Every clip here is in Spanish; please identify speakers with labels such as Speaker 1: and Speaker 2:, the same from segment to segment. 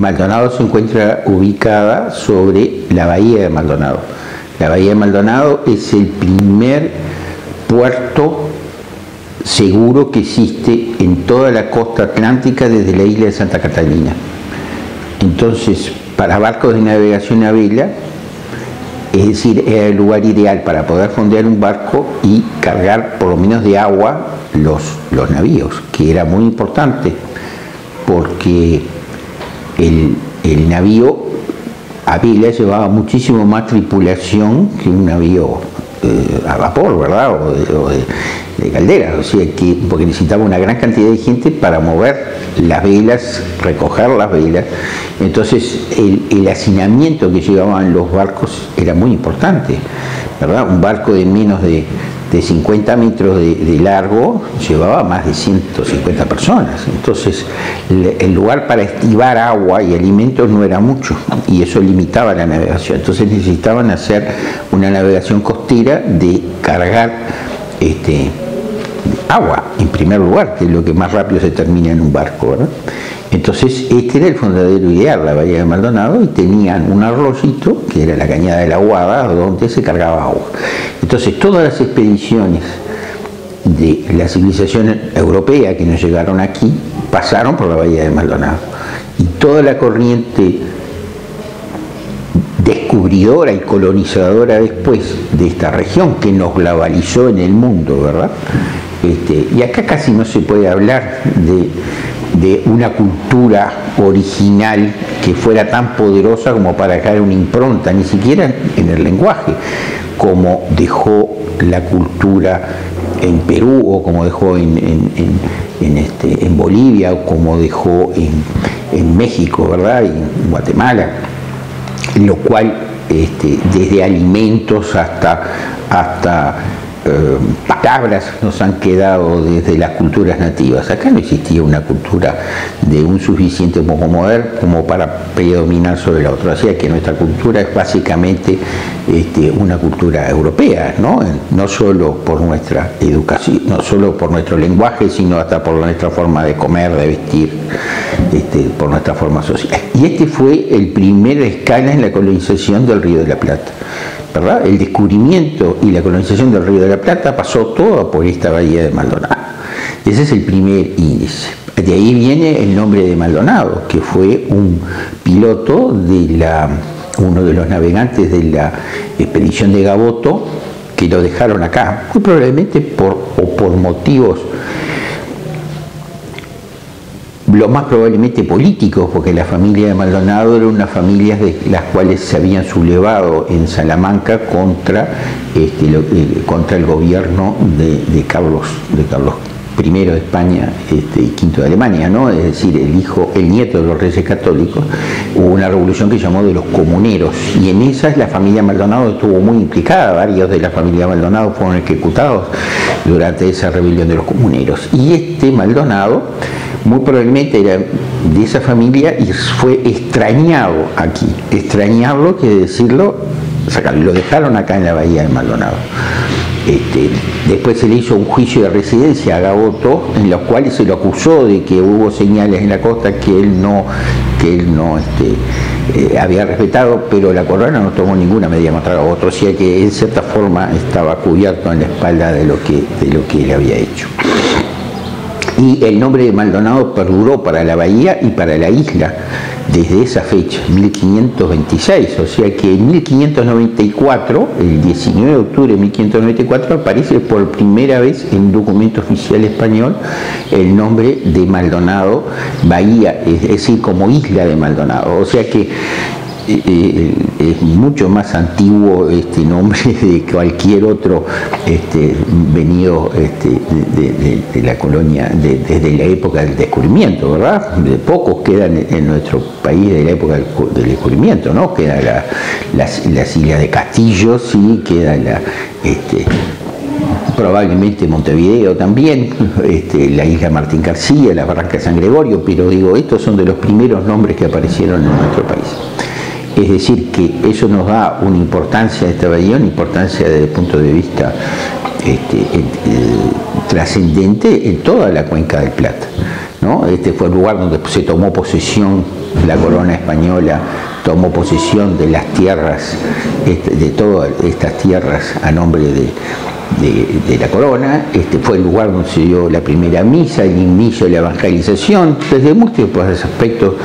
Speaker 1: Maldonado se encuentra ubicada sobre la bahía de Maldonado. La bahía de Maldonado es el primer puerto seguro que existe en toda la costa atlántica desde la isla de Santa Catalina. Entonces, para barcos de navegación a vela, es decir, era el lugar ideal para poder fondear un barco y cargar por lo menos de agua los navíos, que era muy importante porque el navío a vela llevaba muchísimo más tripulación que un navío a vapor, ¿verdad? O de calderas, o sea que, porque necesitaba una gran cantidad de gente para mover las velas, recoger las velas. Entonces el hacinamiento que llevaban los barcos era muy importante, ¿verdad? Un barco de menos de 50 metros de largo llevaba más de 150 personas. Entonces el lugar para estivar agua y alimentos no era mucho y eso limitaba la navegación. Entonces necesitaban hacer una navegación costera de cargar agua en primer lugar, que es lo que más rápido se termina en un barco, ¿verdad? Entonces este era el fondadero ideal, la bahía de Maldonado, y tenían un arroyito que era la cañada de la Aguada donde se cargaba agua. Entonces todas las expediciones de la civilización europea que nos llegaron aquí pasaron por la bahía de Maldonado, y toda la corriente descubridora y colonizadora después de esta región que nos globalizó en el mundo, ¿verdad? Y acá casi no se puede hablar de una cultura original que fuera tan poderosa como para dejar una impronta, ni siquiera en el lenguaje, como dejó la cultura en Perú, o como dejó en Bolivia, o como dejó en México, ¿verdad? Y en Guatemala, lo cual desde alimentos hasta palabras nos han quedado desde las culturas nativas. Acá no existía una cultura de un suficiente poder como para predominar sobre la otra. O sea que nuestra cultura es básicamente una cultura europea, ¿no? No solo por nuestra educación, no solo por nuestro lenguaje, sino hasta por nuestra forma de comer, de vestir, por nuestra forma social. Y fue el primer escala en la colonización del Río de la Plata, ¿verdad? El descubrimiento y la colonización del Río de la Plata pasó todo por esta bahía de Maldonado. Ese es el primer índice. De ahí viene el nombre de Maldonado, que fue un piloto uno de los navegantes de la expedición de Gaboto, que lo dejaron acá, muy probablemente por motivos lo más probablemente políticos, porque la familia de Maldonado era una familia de las cuales se habían sublevado en Salamanca contra el gobierno de Carlos I de España y V de Alemania, ¿no? Es decir, el nieto de los reyes católicos. Hubo una revolución que llamó de los comuneros, y en esa la familia Maldonado estuvo muy implicada. Varios de la familia Maldonado fueron ejecutados durante esa rebelión de los comuneros, y Maldonado muy probablemente era de esa familia y fue extrañado aquí. Extrañarlo quiere decirlo, sacarlo. Lo dejaron acá en la bahía de Maldonado. Después se le hizo un juicio de residencia a Gaboto, en los cuales se lo acusó de que hubo señales en la costa que él no había respetado, pero la corona no tomó ninguna medida contra Gaboto, o sea que en cierta forma estaba cubierto en la espalda de lo que él había hecho. Y el nombre de Maldonado perduró para la bahía y para la isla desde esa fecha, 1526, o sea que en 1594, el 19 de octubre de 1594, aparece por primera vez en un documento oficial español el nombre de Maldonado Bahía, es decir, como isla de Maldonado, o sea que es mucho más antiguo este nombre de cualquier otro venido de la colonia, desde la época del descubrimiento, ¿verdad? Pocos quedan en nuestro país de la época del descubrimiento, ¿no? Queda las islas de Castillo, sí, queda probablemente Montevideo también, la isla Martín García, la Barranca de San Gregorio, pero digo, estos son de los primeros nombres que aparecieron en nuestro país. Es decir, que eso nos da una importancia a esta bahía, una importancia desde el punto de vista trascendente en toda la cuenca del Plata, ¿no? Este fue el lugar donde se tomó posesión la corona española tomó posesión de las tierras, de todas estas tierras a nombre de la corona. Fue el lugar donde se dio la primera misa, el inicio de la evangelización. Desde múltiples aspectos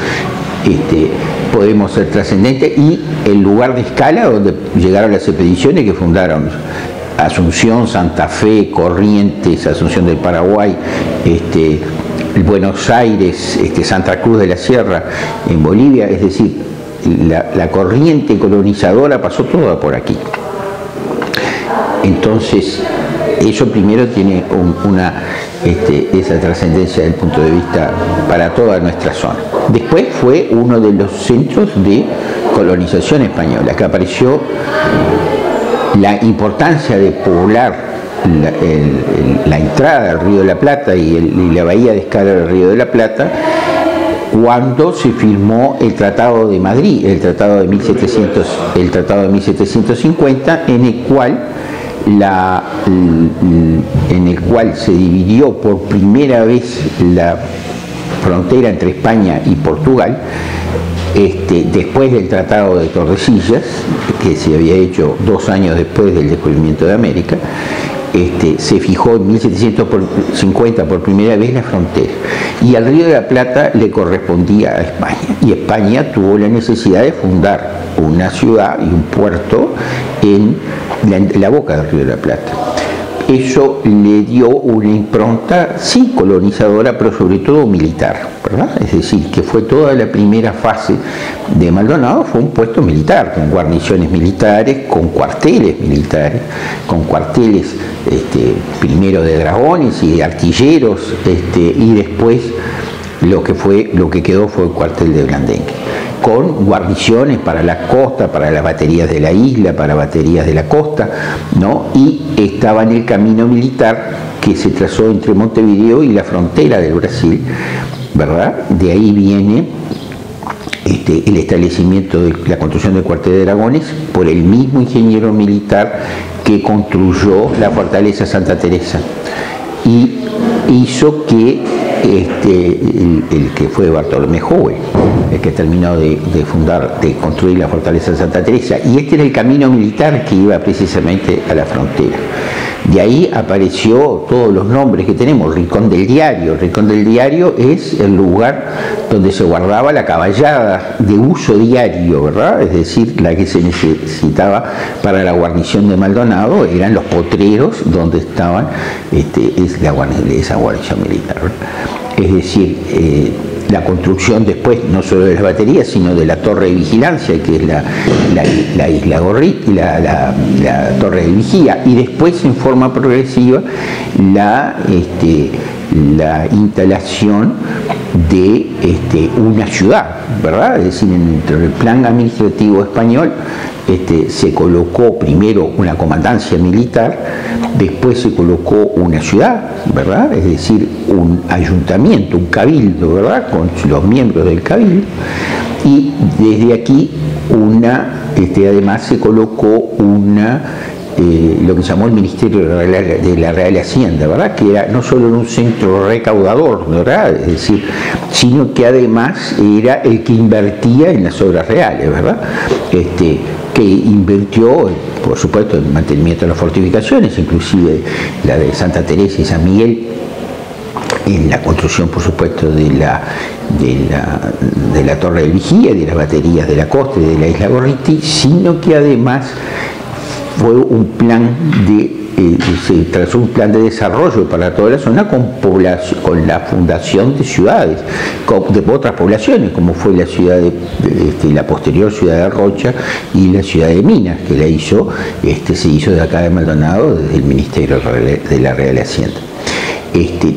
Speaker 1: podemos ser trascendentes, y el lugar de escala donde llegaron las expediciones que fundaron Asunción, Santa Fe, Corrientes, Asunción del Paraguay, Buenos Aires, Santa Cruz de la Sierra en Bolivia. Es decir, la corriente colonizadora pasó toda por aquí. Entonces, eso primero tiene esa trascendencia desde el punto de vista para toda nuestra zona. Después fue uno de los centros de colonización española, que apareció la importancia de poblar la entrada del Río de la Plata y la bahía de escala del Río de la Plata cuando se firmó el Tratado de Madrid, el Tratado de 1750, en el cual se dividió por primera vez la frontera entre España y Portugal, después del Tratado de Tordesillas, que se había hecho 2 años después del descubrimiento de América. Se fijó en 1750 por primera vez la frontera, y al Río de la Plata le correspondía a España, y España tuvo la necesidad de fundar una ciudad y un puerto en la boca del Río de la Plata. Eso le dio una impronta, sí, colonizadora, pero sobre todo militar, ¿verdad? Es decir, que fue toda la primera fase de Maldonado, fue un puesto militar, con guarniciones militares, con cuarteles militares, con cuarteles primero de dragones y de artilleros, y después lo que quedó fue el cuartel de Blandengue, con guarniciones para la costa, para las baterías de la isla, para baterías de la costa, ¿no? Y estaba en el camino militar que se trazó entre Montevideo y la frontera del Brasil, ¿verdad? De ahí viene el establecimiento de la construcción del cuartel de dragones por el mismo ingeniero militar que construyó la fortaleza Santa Teresa, y hizo que el que fue Bartolomé Howell, el que terminó de construir la fortaleza de Santa Teresa, y era el camino militar que iba precisamente a la frontera. De ahí apareció todos los nombres que tenemos. Rincón del Diario. El Rincón del Diario es el lugar donde se guardaba la caballada de uso diario, ¿verdad? Es decir, la que se necesitaba para la guarnición de Maldonado, eran los potreros donde estaban esa guarnición militar, ¿verdad? Es decir, la construcción después no solo de las baterías, sino de la torre de vigilancia, que es la isla Gorriti, la torre de vigía, y después en forma progresiva la instalación de una ciudad, ¿verdad? Es decir, dentro del plan administrativo español se colocó primero una comandancia militar, después se colocó una ciudad, ¿verdad? Es decir, un ayuntamiento, un cabildo, ¿verdad? Con los miembros del cabildo, y desde aquí además se colocó lo que se llamó el Ministerio de la Real Hacienda, ¿verdad? Que era no solo un centro recaudador, ¿verdad? Es decir, sino que además era el que invertía en las obras reales, ¿verdad? Que invirtió, por supuesto, en el mantenimiento de las fortificaciones, inclusive la de Santa Teresa y San Miguel, en la construcción, por supuesto, de la torre del vigía, de las baterías de la costa y de la isla Gorriti, sino que además fue un plan se trazó un plan de desarrollo para toda la zona con la fundación de ciudades, de otras poblaciones, como fue la ciudad la posterior ciudad de Rocha y la ciudad de Minas, que se hizo de acá de Maldonado desde el Ministerio de la Real Hacienda.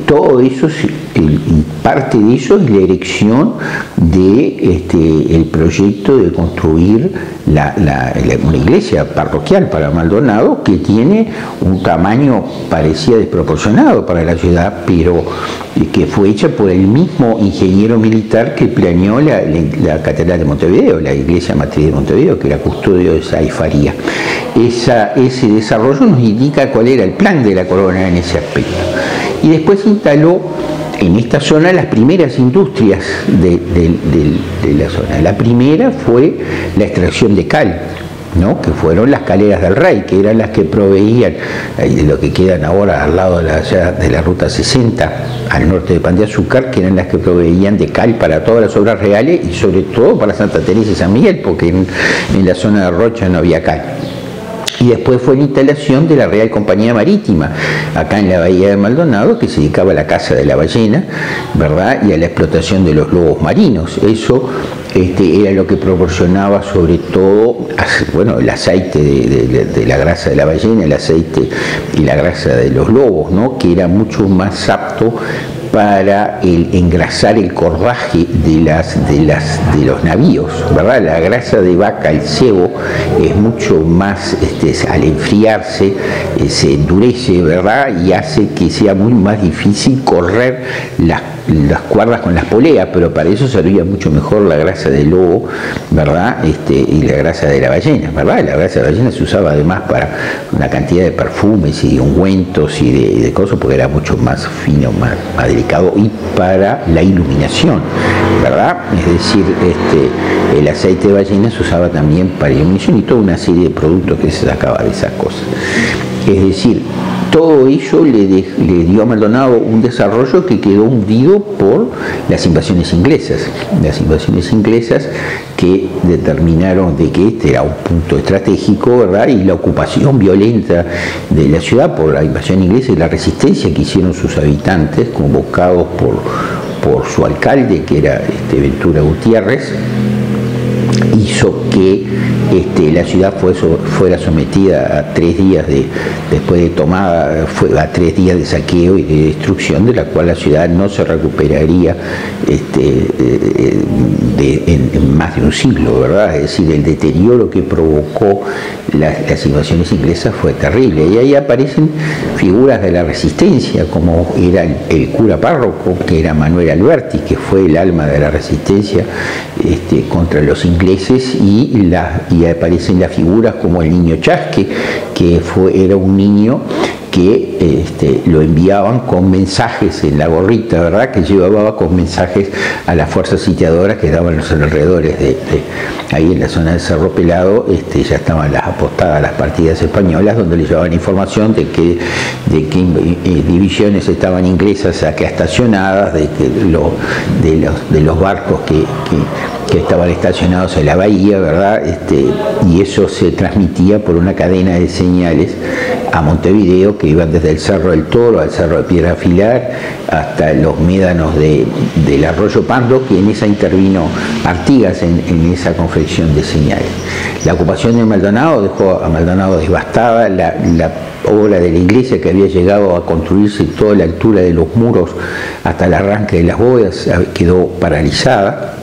Speaker 1: Todo eso, parte de eso es la erección de el proyecto de construir una iglesia parroquial para Maldonado, que tiene un tamaño parecía desproporcionado para la ciudad, pero que fue hecha por el mismo ingeniero militar que planeó la Catedral de Montevideo, la iglesia matriz de Montevideo, que era custodio de esa Faría. Ese desarrollo nos indica cuál era el plan de la corona en ese aspecto. Y después instaló en esta zona las primeras industrias de la zona. La primera fue la extracción de cal, ¿no? Que fueron las caleras del Rey, que eran las que proveían, de lo que quedan ahora al lado de la ruta 60, al norte de Pan de Azúcar, que eran las que proveían de cal para todas las obras reales y sobre todo para Santa Teresa y San Miguel, porque en la zona de Rocha no había cal. Y después fue la instalación de la Real Compañía Marítima, acá en la Bahía de Maldonado, que se dedicaba a la caza de la ballena, ¿verdad? Y a la explotación de los lobos marinos. Eso era lo que proporcionaba sobre todo, bueno, el aceite de la grasa de la ballena, el aceite y la grasa de los lobos, ¿no? Que era mucho más apto para engrasar el cordaje de los navíos, ¿verdad? La grasa de vaca, el cebo, es mucho más, al enfriarse, se endurece, ¿verdad? Y hace que sea muy más difícil correr las cuerdas con las poleas, pero para eso servía mucho mejor la grasa del lobo, ¿verdad? Y la grasa de la ballena, ¿verdad? La grasa de la ballena se usaba además para una cantidad de perfumes y de ungüentos y de cosas, porque era mucho más fino, más delicado, y para la iluminación, ¿verdad? Es decir, el aceite de ballena se usaba también para iluminación y toda una serie de productos que se sacaba de esas cosas. Es decir, todo ello le dio a Maldonado un desarrollo que quedó hundido por las invasiones inglesas. Las invasiones inglesas que determinaron de que este era un punto estratégico, ¿verdad? Y la ocupación violenta de la ciudad por la invasión inglesa y la resistencia que hicieron sus habitantes, convocados por su alcalde, que era Ventura Gutiérrez, hizo que la ciudad fuera sometida a 3 días después de tomada, a 3 días de saqueo y de destrucción, de la cual la ciudad no se recuperaría en más de un siglo, ¿verdad? Es decir, el deterioro que provocó las invasiones inglesas fue terrible. Y ahí aparecen figuras de la resistencia, como era el cura párroco, que era Manuel Alberti, que fue el alma de la resistencia contra los ingleses, y aparecen las figuras como el niño Chasque, que era un niño que lo enviaban con mensajes en la gorrita, ¿verdad? Que llevaba con mensajes a las fuerzas sitiadoras que estaban en los alrededores ahí en la zona de Cerro Pelado. Ya estaban las apostadas, las partidas españolas, donde le llevaban información de qué divisiones estaban inglesas acá estacionadas, de los barcos que estaban estacionados en la bahía, ¿verdad? Y eso se transmitía por una cadena de señales a Montevideo, que iban desde el Cerro del Toro al Cerro de Piedra Afilar hasta los médanos del Arroyo Pando, que en esa intervino Artigas en esa confección de señales. La ocupación de Maldonado dejó a Maldonado devastada. La obra de la iglesia, que había llegado a construirse toda la altura de los muros hasta el arranque de las bóvedas, quedó paralizada,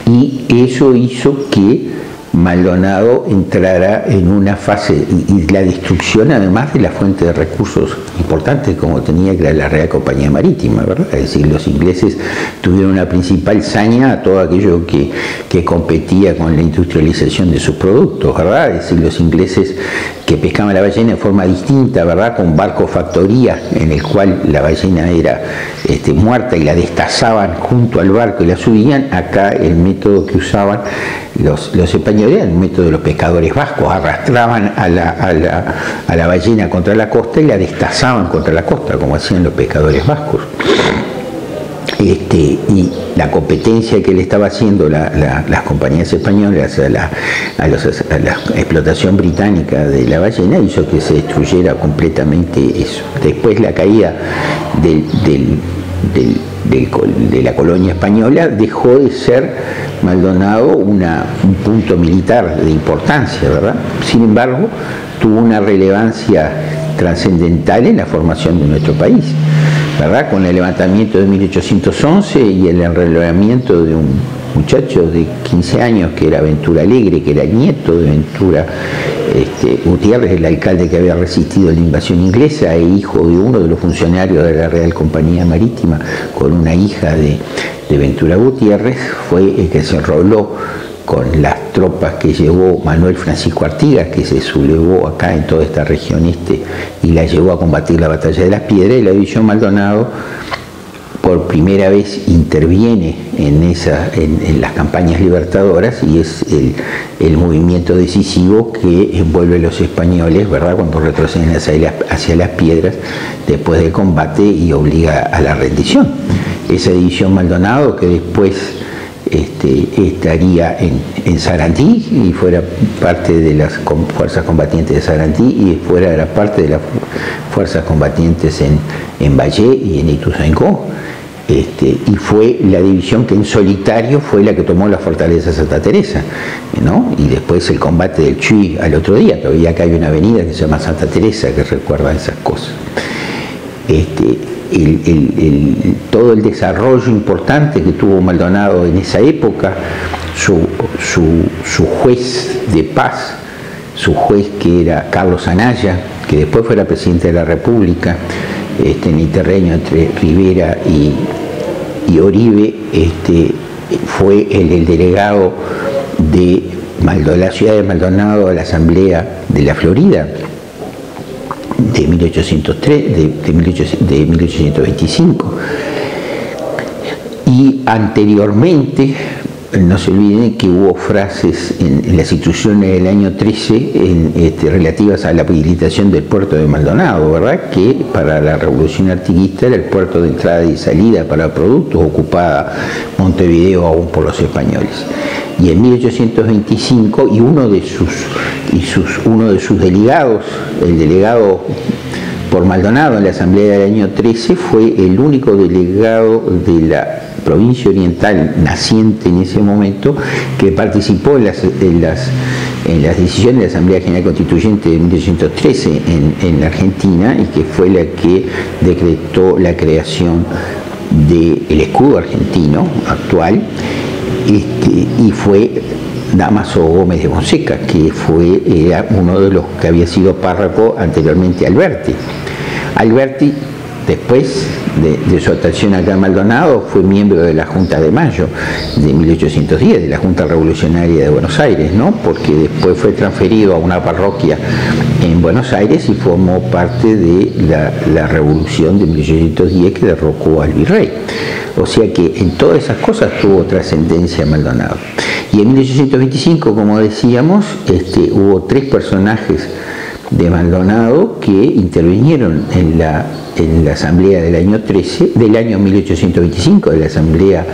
Speaker 1: y eso hizo que Maldonado entrara en una fase, y la destrucción además de la fuente de recursos importantes como tenía, que era la Real Compañía Marítima, ¿verdad? Es decir, los ingleses tuvieron una principal saña a todo aquello que competía con la industrialización de sus productos, ¿verdad? Es decir, los ingleses que pescaban la ballena de forma distinta, ¿verdad? Con barcos factoría, en el cual la ballena era muerta y la destazaban junto al barco y la subían. Acá el método que usaban los españoles era el método de los pescadores vascos: arrastraban a la ballena contra la costa y la destazaban contra la costa, como hacían los pescadores vascos. Y la competencia que le estaba haciendo las compañías españolas a la explotación británica de la ballena hizo que se destruyera completamente eso. Después, la caída de la colonia española dejó de ser Maldonado un punto militar de importancia, ¿verdad? Sin embargo, tuvo una relevancia trascendental en la formación de nuestro país, ¿verdad? Con el levantamiento de 1811 y el enrolamiento de un muchacho de 15 años que era Ventura Alegre, que era nieto de Ventura Gutiérrez, el alcalde que había resistido la invasión inglesa, e hijo de uno de los funcionarios de la Real Compañía Marítima, con una hija de Ventura Gutiérrez, fue el que se enroló con las tropas que llevó Manuel Francisco Artigas, que se sublevó acá en toda esta región y la llevó a combatir la batalla de las Piedras, y la división Maldonado por primera vez interviene en las campañas libertadoras, y es el movimiento decisivo que envuelve a los españoles, ¿verdad?, cuando retroceden hacia las piedras después del combate y obliga a la rendición. Esa división Maldonado, que después estaría en Sarandí y fuera parte de las fuerzas combatientes de Sarandí, y fuera era parte de las fuerzas combatientes en Valle y en Ituzaingó, y fue la división que en solitario fue la que tomó la fortaleza de Santa Teresa, ¿no? Y después el combate del Chuy al otro día. Todavía acá hay una avenida que se llama Santa Teresa que recuerda esas cosas. Todo el desarrollo importante que tuvo Maldonado en esa época, su juez de paz, su juez que era Carlos Anaya, que después fuera presidente de la República, en el interreño entre Rivera y Oribe, fue el delegado de la ciudad de Maldonado a la Asamblea de la Florida de 1825. Y anteriormente, no se olviden que hubo frases en las instrucciones del año 13 relativas a la habilitación del puerto de Maldonado, ¿verdad?, que para la revolución artiguista era el puerto de entrada y salida para productos, ocupada Montevideo aún por los españoles. Y en 1825, uno de sus delegados, el delegado por Maldonado en la Asamblea del año 13, fue el único delegado de la provincia oriental naciente en ese momento que participó en las decisiones de la Asamblea General Constituyente de 1813 en la Argentina, y que fue la que decretó la creación del escudo argentino actual, y fue Dámaso Gómez de Fonseca, que era uno de los que había sido párroco anteriormente a Alberti. Alberti, después de su atracción acá en Maldonado, fue miembro de la Junta de Mayo de 1810, de la Junta Revolucionaria de Buenos Aires, ¿no?, porque después fue transferido a una parroquia en Buenos Aires y formó parte de la revolución de 1810 que derrocó al virrey. O sea que en todas esas cosas tuvo trascendencia Maldonado. Y en 1825, como decíamos, hubo 3 personajes de Maldonado que intervinieron en la asamblea del año 1825, de la asamblea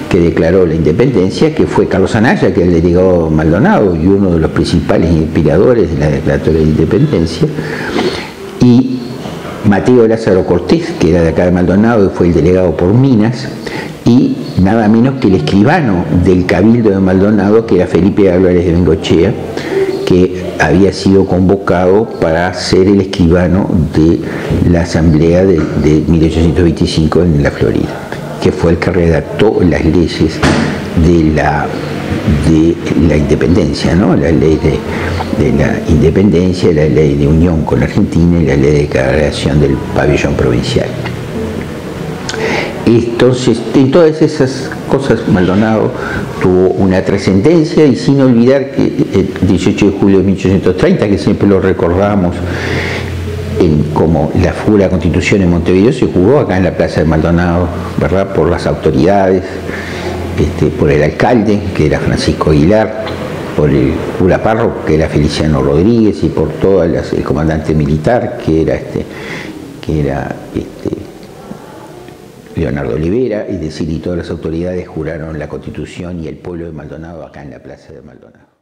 Speaker 1: que declaró la independencia, que fue Carlos Anaya, que es el delegado Maldonado y uno de los principales inspiradores de la declaratoria de independencia, y Mateo Lázaro Cortés, que era de acá de Maldonado y fue el delegado por Minas, y nada menos que el escribano del Cabildo de Maldonado, que era Felipe Álvarez de Bengochea, que había sido convocado para ser el escribano de la asamblea de 1825 en la Florida, que fue el que redactó las leyes de la independencia, ¿no?, la ley de la independencia, la ley de unión con la Argentina y la ley de declaración del pabellón provincial. Entonces, en todas esas cosas Maldonado tuvo una trascendencia, y sin olvidar que el 18 de julio de 1830, que siempre lo recordamos como la figura Constitución en Montevideo, se jugó acá en la Plaza de Maldonado, ¿verdad?, por las autoridades, por el alcalde, que era Francisco Aguilar, por el cura párroco, que era Feliciano Rodríguez, y por todo el comandante militar, que era Leonardo Olivera, y todas las autoridades juraron la Constitución y el pueblo de Maldonado acá en la Plaza de Maldonado.